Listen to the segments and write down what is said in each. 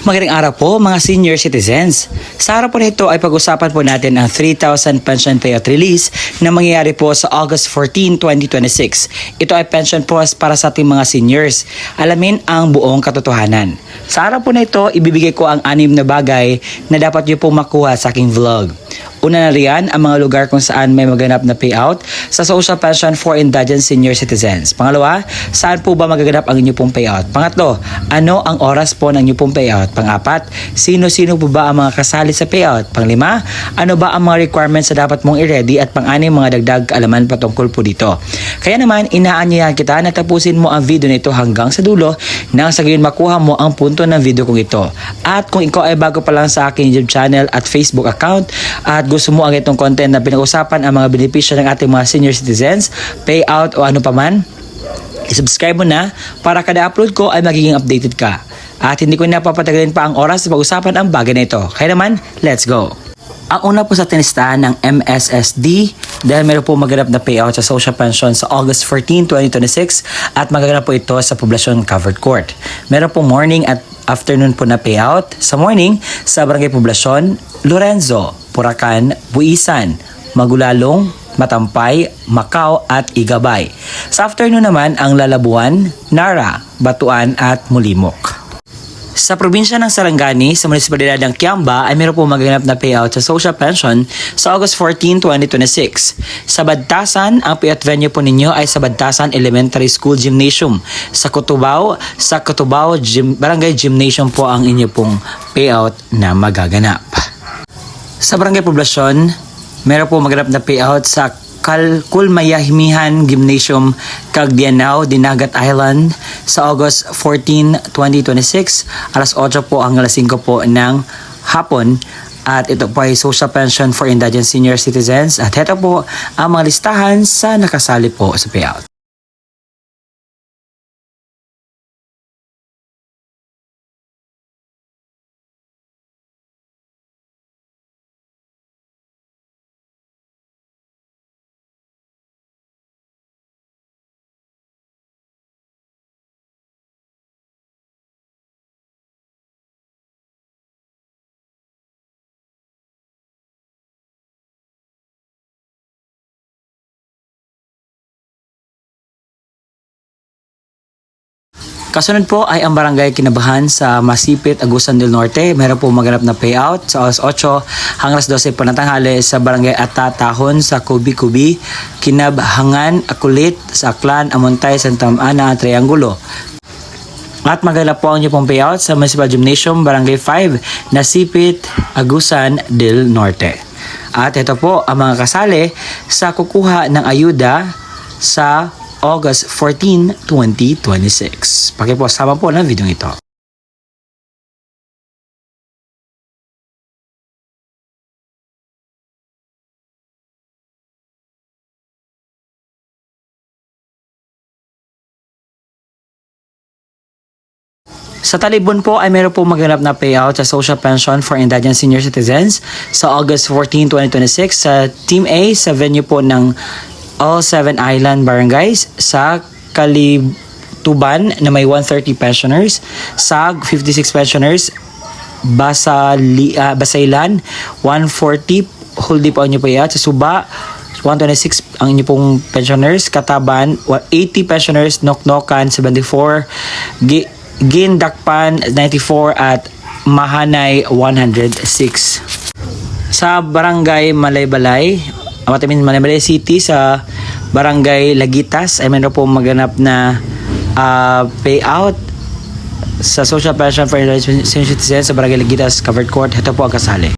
Magandang araw po mga senior citizens. Sa araw po nito ay pag-usapan po natin ang 3,000 pension payout release na mangyayari po sa August 14, 2026. Ito ay pension po para sa ating mga seniors. Alamin ang buong katotohanan. Sa araw po nito, ibibigay ko ang 6 na bagay na dapat niyo po makuha sa aking vlog. Una na riyan ang mga lugar kung saan may maganap na payout sa social pension for indigent senior citizens. Pangalawa, saan po ba magaganap ang inyo pong payout? Pangatlo, ano ang oras po ng inyo pong payout? Pang-apat, sino-sino po ba ang mga kasali sa payout? Pang-lima, ano ba ang mga requirements na dapat mong i-ready? At pang-anim, mga dagdag kaalaman patungkol po dito. Kaya naman, inaanyayahan kita na tapusin mo ang video nito hanggang sa dulo nang sa gayon makuha mo ang punto ng video kong ito. At kung ikaw ay bago pa lang sa aking YouTube channel at Facebook account at gusto mo ang itong content na pinag-usapan ang mga benepisyo ng ating mga senior citizens, payout o ano paman, i-subscribe mo na para kada upload ko ay magiging updated ka. At hindi ko na papatagalin pa ang oras sa pag-usapan ang bagay na ito. Kaya naman, let's go! Ang una po sa tinistahan ng MSSD dahil meron po maganap na payout sa social pension sa August 14, 2026 at magaganap po ito sa Poblacion Covered Court. Meron po morning at afternoon po na payout. Sa morning, sa Barangay Poblacion, Lorenzo, Puracan, Buisan, Magulalong, Matampay, Macau at Igabay. Sa afternoon naman ang Lalabuan, Nara, Batuan at Mulimok. Sa probinsya ng Sarangani, sa munisipalidad ng Kiamba ay meron po magaganap na payout sa social pension sa August 14, 2026. Sa Badtasan, ang payout venue po ninyo ay sa Badtasan Elementary School Gymnasium. Sa Cotubao, Barangay Gymnasium po ang inyo pong payout na magaganap. Sa Barangay Poblacion, meron po magaganap na payout sa Kulmayahimihan Gymnasium, Cagdianao, Dinagat Island sa August 14, 2026. Alas 8 po hanggang alas 5 po ng hapon. At ito po ay social pension for indigent senior citizens. At ito po ang mga listahan sa nakasali po sa payout. Kasunod po ay ang Barangay Kinabahan sa Masipit, Agusan del Norte. Meron po maganap na payout sa alas 8 hanggang alas 12 po ng tanghali sa Barangay Atatahon sa Kubi-Kubi, Kinabhangan, Akulit, sa Aklan, Amontay, Santa Ana, Triangulo. At maganap po ang inyo pong payout sa Municipal Gymnasium, Barangay 5, Nasipit, Agusan del Norte. At ito po ang mga kasali sa kukuha ng ayuda sa August 14, 2026. Pakipasama po ng video ito. Sa Talibon po ay meron po maganap na payout sa social pension for indigent senior citizens sa August 14, 2026 sa Team A sa venue po ng all 7 island barangays. Sa Kalituban na may 130 pensioners, SAG 56 pensioners, Basailan 140, Huldi po ang inyo payout. Sa Suba 126 ang inyo pong pensioners, Kataban 80 pensioners, Noknokan 74, Gindakpan 94 at Mahanay 106. Sa Barangay Malaybalay City sa Barangay Lagitas ay meron po maganap na payout sa social pension for senior citizens sa Barangay Lagitas Covered Court. Ito po ang kasali.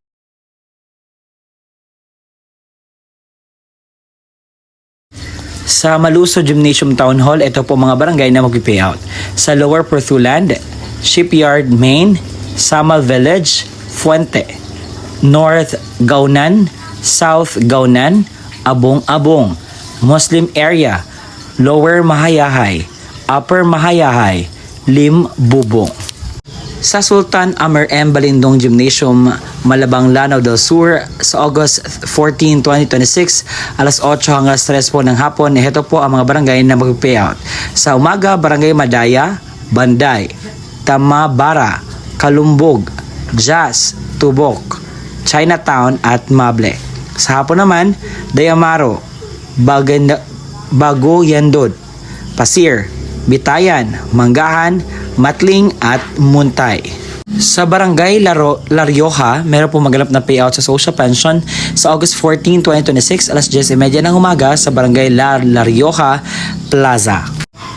Sa Maluso Gymnasium Town Hall, ito po mga barangay na mag-payout. Sa Lower Porthuland, Shipyard Main, Samal Village, Fuente, North Gaunan, South Gaunan, Abong-Abong, Muslim Area, Lower Mahayahay, Upper Mahayahay, Limbubong. Sa Sultan Amr M. Balindong Gymnasium, Malabang Lanao del Sur sa August 14, 2026, alas 8 hanggang 3 po ng hapon. Ito po ang mga barangay na mag-payout. Sa umaga, Barangay Madaya, Banday, Tamabara, Kalumbog, Jas, Tubok, Chinatown at Mable. Sa hapon naman, Dayamaro, Bagoyandod, Pasir, Bitayan, Manggahan, Matling at Muntay. Sa Barangay Larioja, meron po maganap na payout sa social pension sa August 14, 2026, alas 10:30 ng umaga sa Barangay Larioja Plaza.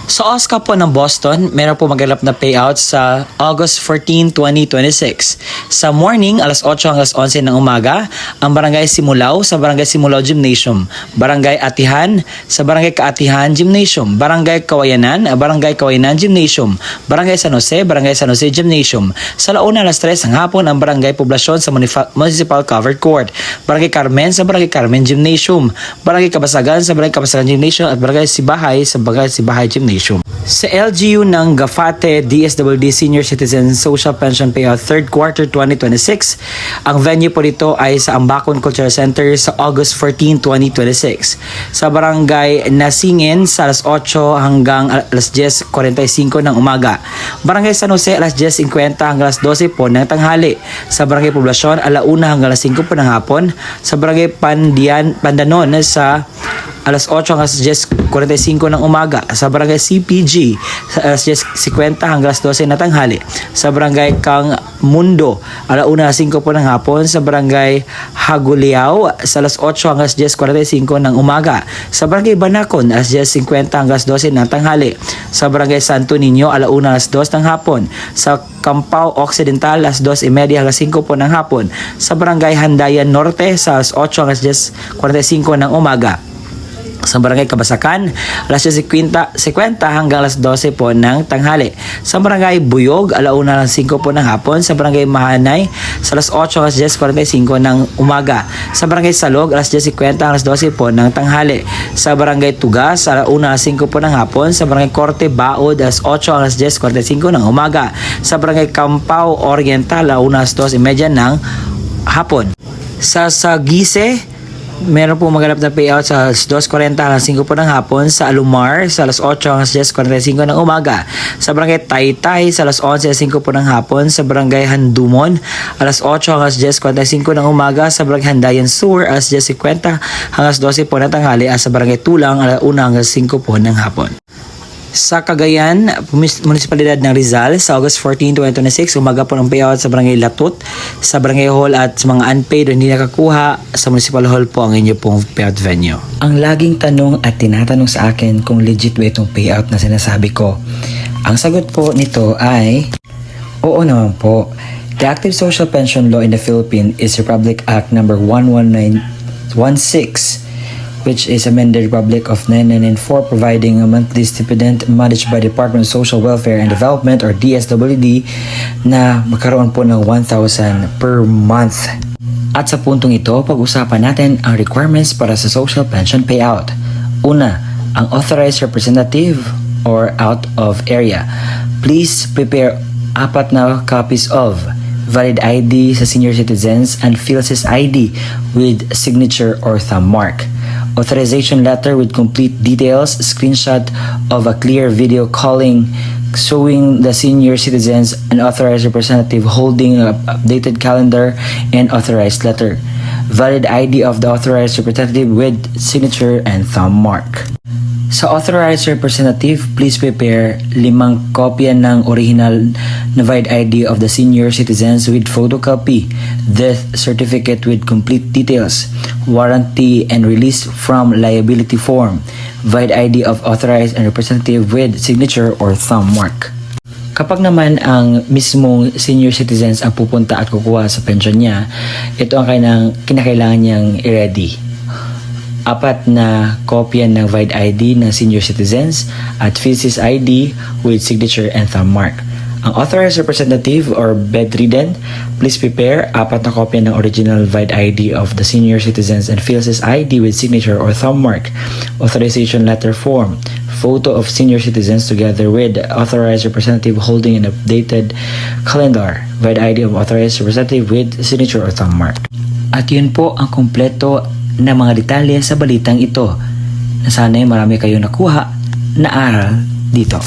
Sa OSCA po ng Boston, meron po maganap na payout sa August 14, 2026. Sa morning, alas 8 hanggang alas 11 ng umaga, ang Barangay Simulao sa Barangay Simulao Gymnasium, Barangay Atihan sa Barangay Kaatihan Gymnasium, Barangay Kawayanan, Barangay Kawayanan Gymnasium, Barangay San Jose Gymnasium. Sa Launa, alas 3 ng hapon, ang Barangay Poblasyon sa Municipal Covered Court, Barangay Carmen sa Barangay Carmen Gymnasium, Barangay Kabasagan sa Barangay Kabasagan Gymnasium at Barangay Sibahay sa Barangay Sibahay Gymnasium. Sa LGU ng Gafate DSWD Senior Citizen Social Pension Payout 3rd Quarter 2026, ang venue po dito ay sa Ambacon Cultural Center sa August 14, 2026. Sa Barangay Nasingin sa alas 8 hanggang alas 10:45 ng umaga. Barangay San Jose alas 10:50 hanggang alas 12 po ng tanghali. Sa Barangay Poblasyon alauna hanggang alas 5 po ng hapon. Sa Barangay Pandanon sa alas 8 hanggang alas 10:45 ng umaga. Sa Barangay CPG sa alas 10:50 hanggang alas 12 na tanghali. Sa Barangay Kang Mundo alauna alas 5 po ng hapon. Sa Barangay Haguliao sa alas 8 hanggang alas 10:45 ng umaga. Sa Barangay Banacon alas 10:50 hanggang alas 12 ng tanghali. Sa Barangay Santo Niño alauna alas 2 ng hapon. Sa Campao Occidental alas 2:30 hanggang 5 po ng hapon. Sa Barangay Handayan Norte sa alas 8 hanggang alas 10:45 ng umaga. Sa Barangay Kabasakan, alas 10:50 hanggang alas 12 po ng tanghali. Sa Barangay Buyog, alauna alas 5 po ng hapon. Sa Barangay Mahanay, sa alas 8 hanggang alas 10:45 ng umaga. Sa Barangay Salog, alas 10:50 hanggang alas 12 po ng tanghali. Sa Barangay Tugas, alauna alas 5 po ng hapon. Sa Barangay Corte Baod, alas 8 hanggang alas 10:45 ng umaga. Sa Barangay Campao Oriental, alauna alas 2:30 ng hapon. Sa Sagise, meron po maganap na payout sa alas 2:40 hanggang 5 po ng hapon. Sa Alumar, sa alas 8 hanggang alas 10:45 ng umaga. Sa Barangay Taytay, sa alas 11 hanggang 5 po ng hapon. Sa Barangay Handumon, alas 8 hanggang alas 10:45 ng umaga. Sa Barangay Handayan Sur, alas 10:50 hanggang alas 12 po ng tanghali. At sa Barangay Tulang, alas 1 hanggang 5 po ng hapon. Sa Cagayan, Munisipalidad ng Rizal, sa August 14, 2026, umaga po ng payout sa Barangay Latut, sa Barangay Hall at sa mga unpaid o hindi nakakuha, sa Municipal Hall po ang inyo pong payout venue. Ang laging tanong at tinatanong sa akin kung legit ba itong payout na sinasabi ko. Ang sagot po nito ay, oo naman po. The Active Social Pension Law in the Philippines is Republic Act number 11916, which is amended Republic of 1994, providing a monthly stipend managed by Department of Social Welfare and Development or DSWD na magkaroon po ng 1,000 per month. At sa puntong ito, pag-usapan natin ang requirements para sa social pension payout. Una, ang authorized representative or out of area. Please prepare 4 na copies of valid ID sa senior citizens and PhilSys ID with signature or thumb mark. Authorization letter with complete details, screenshot of a clear video calling showing the senior citizens an authorized representative holding an updated calendar and authorized letter. Valid ID of the authorized representative with signature and thumb mark. Sa authorized representative, please prepare 5 kopya ng original na valid ID of the senior citizens with photocopy, death certificate with complete details, warranty and release from liability form, valid ID of authorized and representative with signature or thumb mark. Kapag naman ang mismong senior citizens ang pupunta at kukuha sa pension niya, ito ang kinakailangan niyang i-ready. 4 na kopya ng valid ID ng senior citizens at PhilSys ID with signature and thumb mark. Ang authorized representative or bedridden, please prepare 4 na kopya ng original valid ID of the senior citizens and PhilSys ID with signature or thumb mark. Authorization letter form, photo of senior citizens together with authorized representative holding an updated calendar, valid ID of authorized representative with signature or thumb mark. At yun po ang kumpleto na mga detalye sa balitang ito na sana'y marami kayong nakuha na aral dito.